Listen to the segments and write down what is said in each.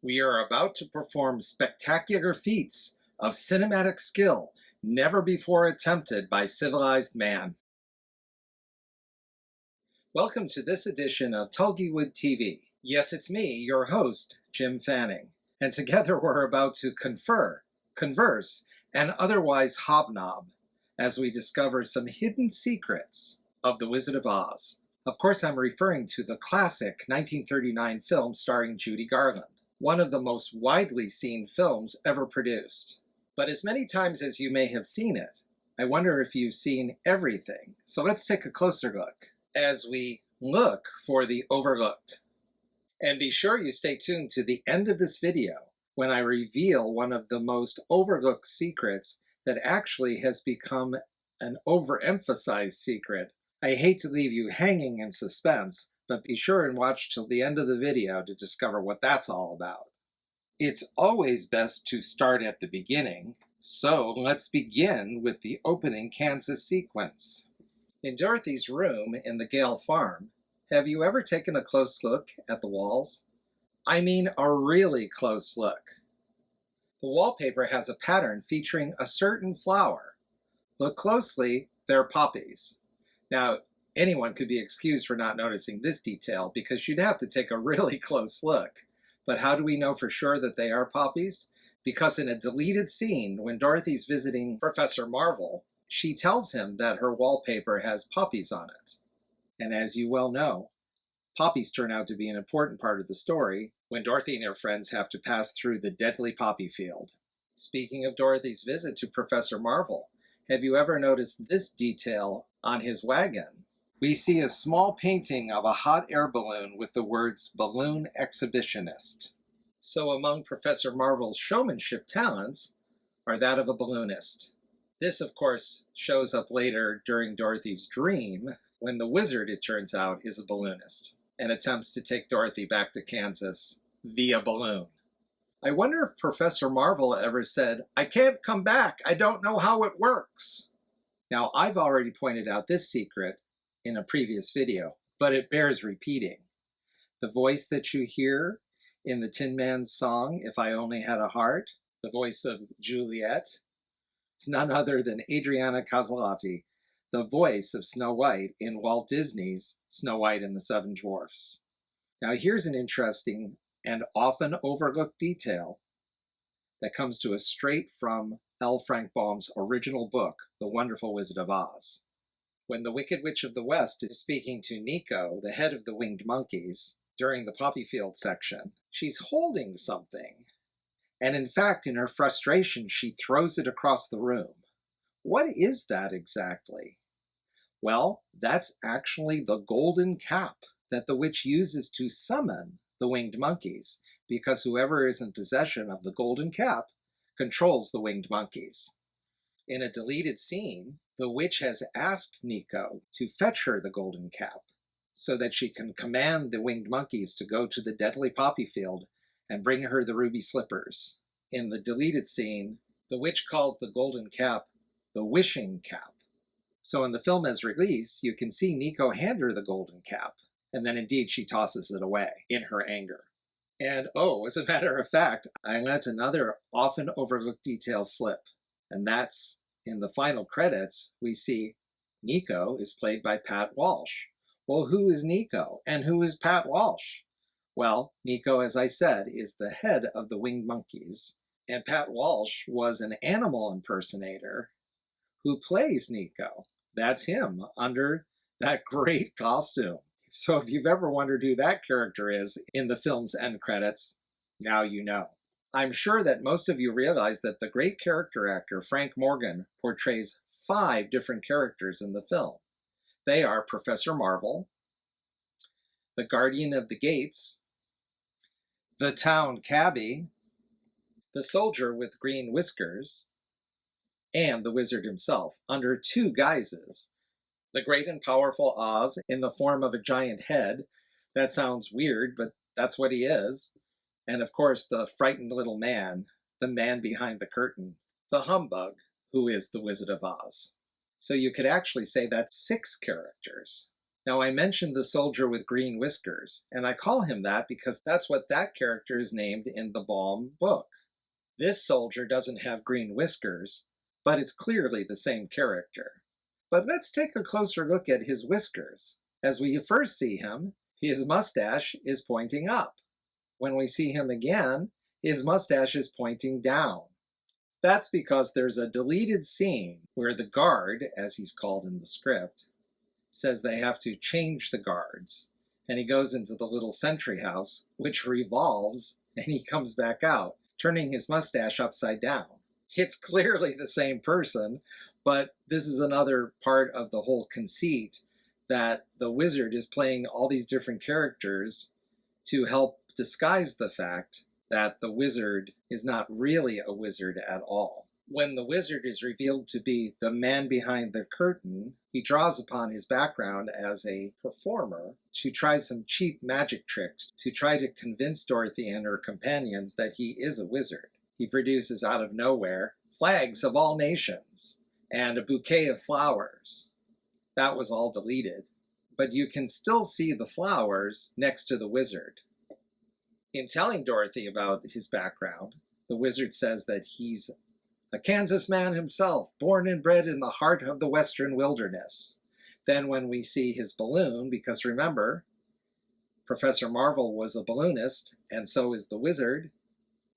We are about to perform spectacular feats of cinematic skill never before attempted by civilized man. Welcome to this edition of Tulgey TV. Yes, it's me, your host, Jim Fanning, and together we're about to converse, and otherwise hobnob as we discover some hidden secrets of The Wizard of Oz. Of course, I'm referring to the classic 1939 film starring Judy Garland, one of the most widely seen films ever produced. But as many times as you may have seen it, I wonder if you've seen everything. So let's take a closer look as we look for the overlooked. And be sure you stay tuned to the end of this video when I reveal one of the most overlooked secrets that actually has become an overemphasized secret. I hate to leave you hanging in suspense, but be sure and watch till the end of the video to discover what that's all about. It's always best to start at the beginning, so let's begin with the opening Kansas sequence. In Dorothy's room in the Gale farm, have you ever taken a close look at the walls? I mean a really close look. The wallpaper has a pattern featuring a certain flower. Look closely, they're poppies. Now, anyone could be excused for not noticing this detail because you'd have to take a really close look. But how do we know for sure that they are poppies? Because in a deleted scene, when Dorothy's visiting Professor Marvel, she tells him that her wallpaper has poppies on it. And as you well know, poppies turn out to be an important part of the story when Dorothy and her friends have to pass through the deadly poppy field. Speaking of Dorothy's visit to Professor Marvel, have you ever noticed this detail on his wagon? We see a small painting of a hot air balloon with the words "Balloon Exhibitionist." So among Professor Marvel's showmanship talents are that of a balloonist. This, of course, shows up later during Dorothy's dream when the wizard, it turns out, is a balloonist and attempts to take Dorothy back to Kansas via balloon. I wonder if Professor Marvel ever said, "I can't come back, I don't know how it works." Now, I've already pointed out this secret in a previous video, but it bears repeating. The voice that you hear in the Tin Man's song, "If I Only Had a Heart," the voice of Juliet, it's none other than Adriana Caselotti, the voice of Snow White in Walt Disney's Snow White and the Seven Dwarfs. Now here's an interesting and often overlooked detail that comes to us straight from L. Frank Baum's original book, The Wonderful Wizard of Oz. When the Wicked Witch of the West is speaking to Nico, the head of the winged monkeys, during the poppy field section, she's holding something. And in fact, in her frustration, she throws it across the room. What is that exactly? Well, that's actually the golden cap that the witch uses to summon the winged monkeys, because whoever is in possession of the golden cap controls the winged monkeys. In a deleted scene, the witch has asked Nico to fetch her the golden cap so that she can command the winged monkeys to go to the deadly poppy field and bring her the ruby slippers. In the deleted scene, the witch calls the golden cap the wishing cap. So in the film as released, you can see Nico hand her the golden cap, and then indeed she tosses it away in her anger. And oh, as a matter of fact, I let another often overlooked detail slip, and that's in the final credits, we see Nico is played by Pat Walsh. Well, who is Nico and who is Pat Walsh? Well, Nico, as I said, is the head of the winged monkeys, and Pat Walsh was an animal impersonator who plays Nico. That's him under that great costume. So if you've ever wondered who that character is in the film's end credits, now you know. I'm sure that most of you realize that the great character actor Frank Morgan portrays 5 different characters in the film. They are Professor Marvel, the Guardian of the Gates, the Town Cabbie, the Soldier with Green Whiskers, and the Wizard himself, under 2 guises. The great and powerful Oz in the form of a giant head. That sounds weird, but that's what he is. And of course, the frightened little man, the man behind the curtain, the humbug, who is the Wizard of Oz. So you could actually say that's 6 characters. Now, I mentioned the soldier with green whiskers, and I call him that because that's what that character is named in the Baum book. This soldier doesn't have green whiskers, but it's clearly the same character. But let's take a closer look at his whiskers. As we first see him, his mustache is pointing up. When we see him again, his mustache is pointing down. That's because there's a deleted scene where the guard, as he's called in the script, says they have to change the guards. And he goes into the little sentry house, which revolves, and he comes back out, turning his mustache upside down. It's clearly the same person, but this is another part of the whole conceit that the wizard is playing all these different characters to help disguise the fact that the wizard is not really a wizard at all. When the wizard is revealed to be the man behind the curtain, he draws upon his background as a performer to try some cheap magic tricks to try to convince Dorothy and her companions that he is a wizard. He produces out of nowhere flags of all nations and a bouquet of flowers. That was all deleted, but you can still see the flowers next to the wizard. In telling Dorothy about his background, the wizard says that he's a Kansas man himself, born and bred in the heart of the western wilderness. Then when we see his balloon, because remember, Professor Marvel was a balloonist, and so is the wizard,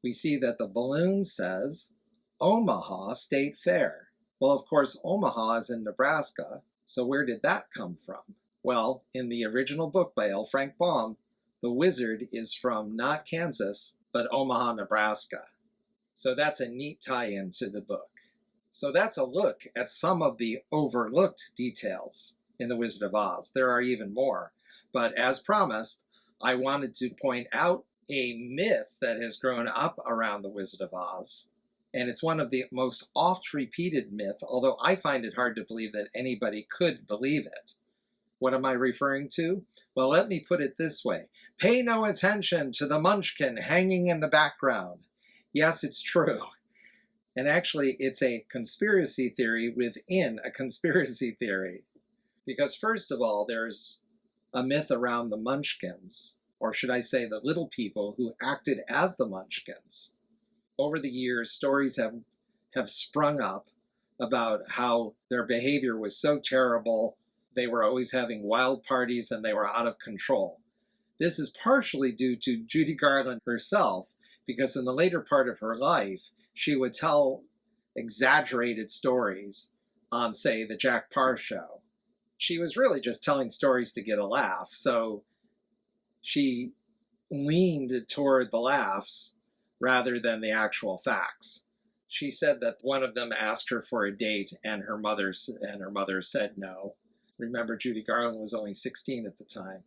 we see that the balloon says, Omaha State Fair. Well, of course, Omaha is in Nebraska, so where did that come from? Well, in the original book by L. Frank Baum, the wizard is from not Kansas, but Omaha, Nebraska. So that's a neat tie-in to the book. So that's a look at some of the overlooked details in The Wizard of Oz. There are even more. But as promised, I wanted to point out a myth that has grown up around The Wizard of Oz. And it's one of the most oft-repeated myths, although I find it hard to believe that anybody could believe it. What am I referring to? Well, let me put it this way. Pay no attention to the Munchkin hanging in the background. Yes, it's true. And actually, it's a conspiracy theory within a conspiracy theory. Because first of all, there's a myth around the Munchkins, or should I say the little people who acted as the Munchkins. Over the years, stories have sprung up about how their behavior was so terrible, they were always having wild parties and they were out of control. This is partially due to Judy Garland herself, because in the later part of her life, she would tell exaggerated stories on, say, the Jack Parr show. She was really just telling stories to get a laugh, so she leaned toward the laughs rather than the actual facts. She said that one of them asked her for a date and her mother said no. Remember, Judy Garland was only 16 at the time.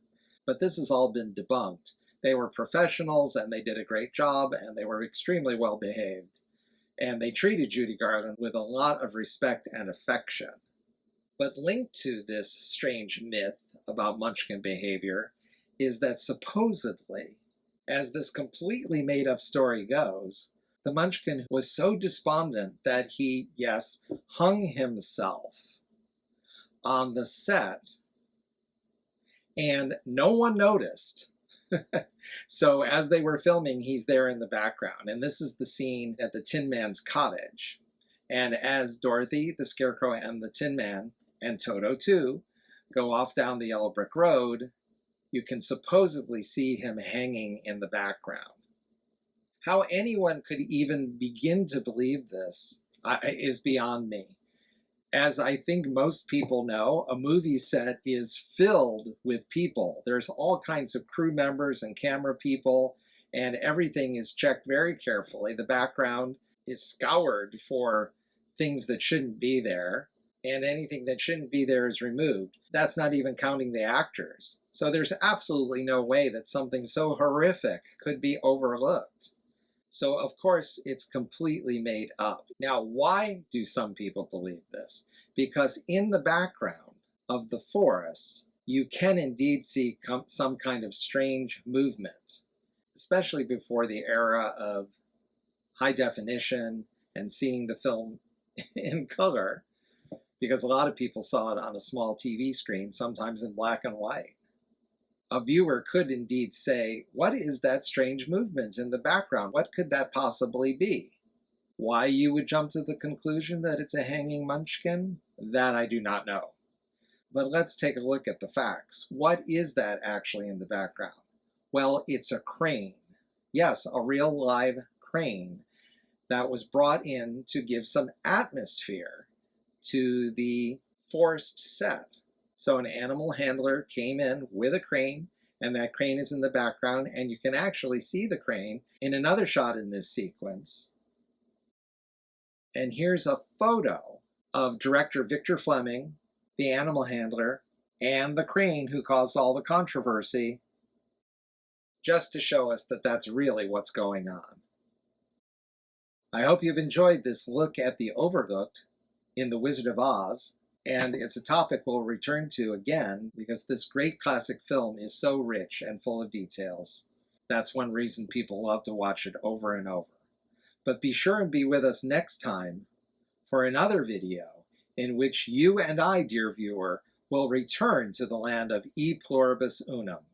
But this has all been debunked. They were professionals and they did a great job and they were extremely well behaved. And they treated Judy Garland with a lot of respect and affection. But linked to this strange myth about Munchkin behavior is that supposedly, as this completely made-up story goes, the Munchkin was so despondent that he, yes, hung himself on the set, and no one noticed. So as they were filming, he's there in the background, and this is the scene at the Tin Man's cottage. And as Dorothy, the Scarecrow, and the Tin Man, and Toto too, go off down the yellow brick road, you can supposedly see him hanging in the background. How anyone could even begin to believe this is beyond me. As I think most people know, a movie set is filled with people. There's all kinds of crew members and camera people, and everything is checked very carefully. The background is scoured for things that shouldn't be there, and anything that shouldn't be there is removed. That's not even counting the actors. So there's absolutely no way that something so horrific could be overlooked. So, of course, it's completely made up. Now, why do some people believe this? Because in the background of the forest, you can indeed see some kind of strange movement, especially before the era of high definition and seeing the film in color. because a lot of people saw it on a small TV screen, sometimes in black and white. A viewer could indeed say, what is that strange movement in the background? What could that possibly be? Why you would jump to the conclusion that it's a hanging Munchkin, that I do not know. But let's take a look at the facts. What is that actually in the background? Well, it's a crane. Yes, a real live crane that was brought in to give some atmosphere to the forced set. So an animal handler came in with a crane, and that crane is in the background, and you can actually see the crane in another shot in this sequence. And here's a photo of director Victor Fleming, the animal handler, and the crane who caused all the controversy, just to show us that that's really what's going on. I hope you've enjoyed this look at the Overlooked in The Wizard of Oz, and it's a topic we'll return to again because this great classic film is so rich and full of details. That's one reason people love to watch it over and over. But be sure and be with us next time for another video in which you and I, dear viewer, will return to the land of E Pluribus Unum.